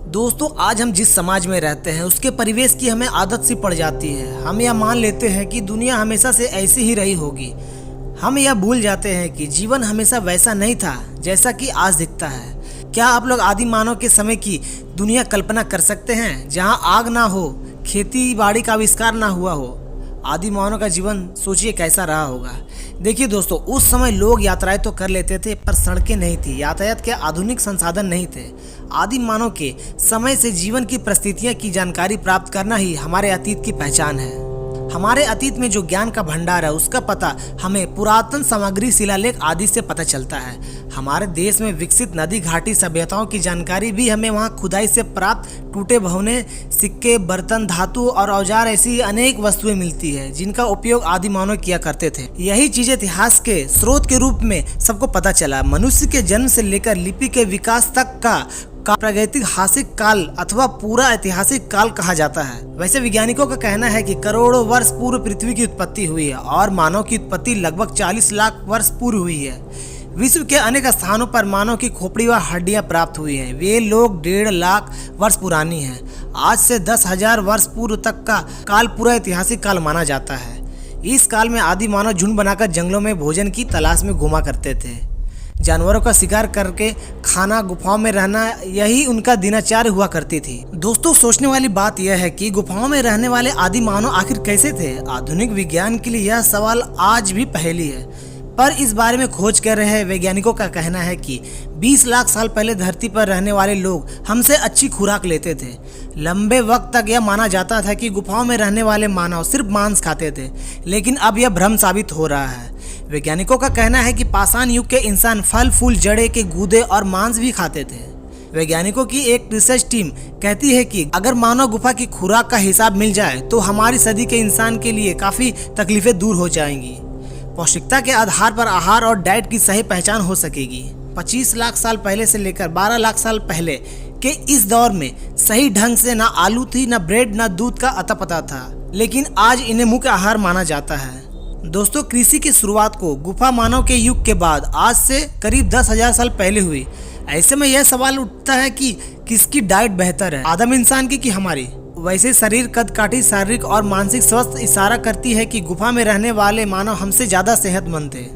दोस्तों, आज हम जिस समाज में रहते हैं उसके परिवेश की हमें आदत सी पड़ जाती है। हम यह मान लेते हैं कि दुनिया हमेशा से ऐसी ही रही होगी। हम यह भूल जाते हैं कि जीवन हमेशा वैसा नहीं था जैसा कि आज दिखता है। क्या आप लोग आदि मानव के समय की दुनिया कल्पना कर सकते हैं, जहां आग ना हो, खेती बाड़ी का आविष्कार ना हुआ हो? आदि मानव का जीवन सोचिए कैसा रहा होगा। देखिए दोस्तों, उस समय लोग यात्राएं तो कर लेते थे, पर सड़कें नहीं थी, यातायात के आधुनिक संसाधन नहीं थे। आदि मानव के समय से जीवन की परिस्थितियां की जानकारी प्राप्त करना ही हमारे अतीत की पहचान है। हमारे अतीत में जो ज्ञान का भंडार है उसका पता हमें पुरातन सामग्री, शिलालेख आदि से पता चलता है। हमारे देश में विकसित नदी घाटी सभ्यताओं की जानकारी भी हमें वहां खुदाई से प्राप्त टूटे भवने, सिक्के, बर्तन, धातु और औजार ऐसी अनेक वस्तुएं मिलती है जिनका उपयोग आदि मानव किया करते थे। यही चीजें इतिहास के स्रोत के रूप में सबको पता चला। मनुष्य के जन्म से लेकर लिपि के विकास तक का प्रागैतिहासिक काल अथवा पूरा ऐतिहासिक काल कहा जाता है। वैसे वैज्ञानिकों का कहना है कि करोड़ों वर्ष पूर्व पृथ्वी की उत्पत्ति हुई है और मानव की उत्पत्ति लगभग 40 लाख वर्ष पूर्व हुई है। विश्व के अनेक स्थानों पर मानव की खोपड़ी व हड्डियां प्राप्त हुई हैं। वे लोग 1.5 लाख वर्ष पुरानी हैं। आज से 10,000 वर्ष पूर्व तक का काल पूरा ऐतिहासिक काल माना जाता है। इस काल में आदि मानव झुंड बनाकर जंगलों में भोजन की तलाश में घूमा करते थे। जानवरों का शिकार करके खाना, गुफाओं में रहना, यही उनका दिनचर्या हुआ करती थी। दोस्तों, सोचने वाली बात यह है कि गुफाओं में रहने वाले आदि मानव आखिर कैसे थे? आधुनिक विज्ञान के लिए यह सवाल आज भी पहेली है, पर इस बारे में खोज कर रहे वैज्ञानिकों का कहना है कि 20 लाख साल पहले धरती पर रहने वाले लोग हमसे अच्छी खुराक लेते थे। लंबे वक्त तक यह माना जाता था कि गुफाओं में रहने वाले मानव सिर्फ मांस खाते थे, लेकिन अब यह भ्रम साबित हो रहा है। वैज्ञानिकों का कहना है कि पाषाण युग के इंसान फल, फूल, जड़े के गूदे और मांस भी खाते थे। वैज्ञानिकों की एक रिसर्च टीम कहती है कि अगर मानव गुफा की खुराक का हिसाब मिल जाए तो हमारी सदी के इंसान के लिए काफी तकलीफें दूर हो जाएंगी। पौष्टिकता के आधार पर आहार और डाइट की सही पहचान हो सकेगी। 25 लाख साल पहले से लेकर 12 लाख साल पहले के इस दौर में सही ढंग से ना आलू थी, ना ब्रेड, ना दूध का अता पता था, लेकिन आज इन्हें मुख्य आहार माना जाता है। दोस्तों, कृषि की शुरुआत को गुफा मानव के युग के बाद आज से करीब 10,000 साल पहले हुई। ऐसे में यह सवाल उठता है कि किसकी डाइट बेहतर है, आदम इंसान की कि हमारी? वैसे शरीर कदकाठी, शारीरिक और मानसिक स्वास्थ्य इशारा करती है कि गुफा में रहने वाले मानव हमसे ज्यादा सेहतमंद थे।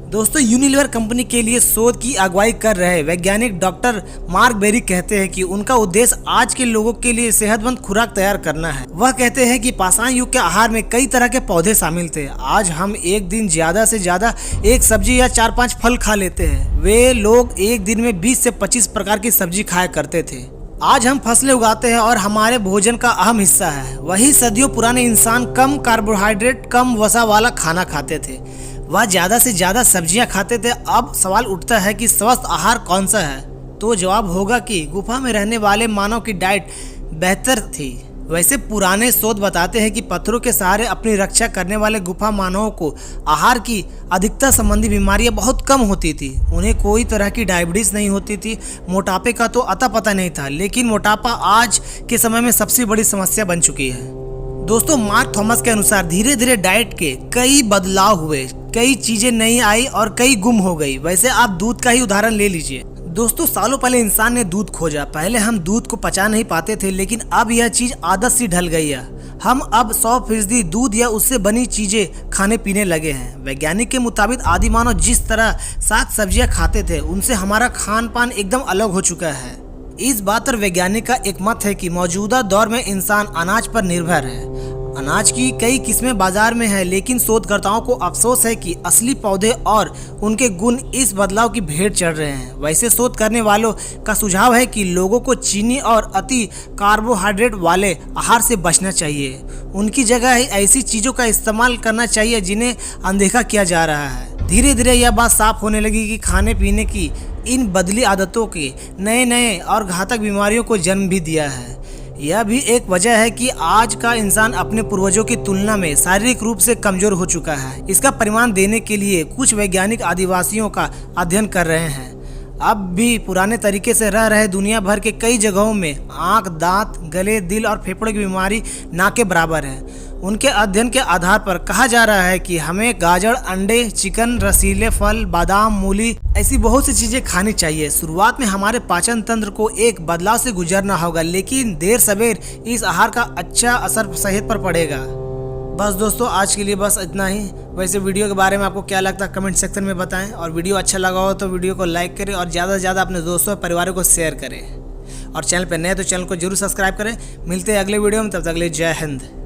दोस्तों, यूनिलीवर कंपनी के लिए शोध की अगुवाई कर रहे वैज्ञानिक डॉक्टर मार्क बेरी कहते हैं कि उनका उद्देश्य आज के लोगों के लिए सेहतमंद खुराक तैयार करना है। वह कहते हैं कि पाषाण युग के आहार में कई तरह के पौधे शामिल थे। आज हम एक दिन ज्यादा से ज्यादा एक सब्जी या 4-5 फल खा लेते हैं। वे लोग एक दिन में 20 से 25 प्रकार की सब्जी खाया करते थे। आज हम फसलें उगाते हैं और हमारे भोजन का अहम हिस्सा है। वही सदियों पुराने इंसान कम कार्बोहाइड्रेट, कम वसा वाला खाना खाते थे। वह ज्यादा से ज्यादा सब्जियां खाते थे। अब सवाल उठता है कि स्वस्थ आहार कौन सा है? तो जवाब होगा कि गुफा में रहने वाले मानव की डाइट बेहतर थी। वैसे पुराने शोध बताते हैं कि पत्थरों के सहारे अपनी रक्षा करने वाले गुफा मानवों को आहार की अधिकता संबंधी बीमारियां बहुत कम होती थी। उन्हें कोई तरह की डायबिटीज नहीं होती थी। मोटापे का तो अता पता नहीं था, लेकिन मोटापा आज के समय में सबसे बड़ी समस्या बन चुकी है। दोस्तों, मार्क थॉमस के अनुसार धीरे धीरे डाइट के कई बदलाव हुए, कई चीजें नई आई और कई गुम हो गई। वैसे आप दूध का ही उदाहरण ले लीजिए। दोस्तों, सालों पहले इंसान ने दूध खोजा। पहले हम दूध को पचा नहीं पाते थे, लेकिन अब यह चीज आदत सी ढल गई है। हम अब 100% दूध या उससे बनी चीजें खाने पीने लगे हैं। वैज्ञानिक के मुताबिक आदि मानव जिस तरह साग सब्जियां खाते थे, उनसे हमारा खान पान एकदम अलग हो चुका है। इस बात पर वैज्ञानिक का एक मत है कि मौजूदा दौर में इंसान अनाज पर निर्भर है। अनाज की कई किस्में बाजार में है, लेकिन शोधकर्ताओं को अफसोस है कि असली पौधे और उनके गुण इस बदलाव की भेंट चढ़ रहे हैं। वैसे शोध करने वालों का सुझाव है कि लोगों को चीनी और अति कार्बोहाइड्रेट वाले आहार से बचना चाहिए। उनकी जगह ऐसी चीजों का इस्तेमाल करना चाहिए जिन्हें अनदेखा किया जा रहा है। धीरे धीरे यह बात साफ होने लगी कि खाने पीने की इन बदली आदतों के नए और घातक बीमारियों को जन्म भी दिया है। यह भी एक वजह है कि आज का इंसान अपने पूर्वजों की तुलना में शारीरिक रूप से कमजोर हो चुका है। इसका परिमाण देने के लिए कुछ वैज्ञानिक आदिवासियों का अध्ययन कर रहे हैं। अब भी पुराने तरीके से रह रहे दुनिया भर के कई जगहों में आंख, दांत, गले, दिल और फेफड़ों की बीमारी ना के बराबर है। उनके अध्ययन के आधार पर कहा जा रहा है कि हमें गाजर, अंडे, चिकन, रसीले फल, बादाम, मूली ऐसी बहुत सी चीजें खानी चाहिए। शुरुआत में हमारे पाचन तंत्र को एक बदलाव से गुजरना होगा, लेकिन देर सवेर इस आहार का अच्छा असर सेहत पर पड़ेगा। बस दोस्तों, आज के लिए बस इतना ही। वैसे वीडियो के बारे में आपको क्या लगता है कमेंट सेक्शन में बताएं, और वीडियो अच्छा लगा हो तो वीडियो को लाइक करें और ज़्यादा से ज़्यादा अपने दोस्तों और परिवारों को शेयर करें, और चैनल पर नए तो चैनल को जरूर सब्सक्राइब करें। मिलते हैं अगले वीडियो में, तब तक के लिए जय हिंद।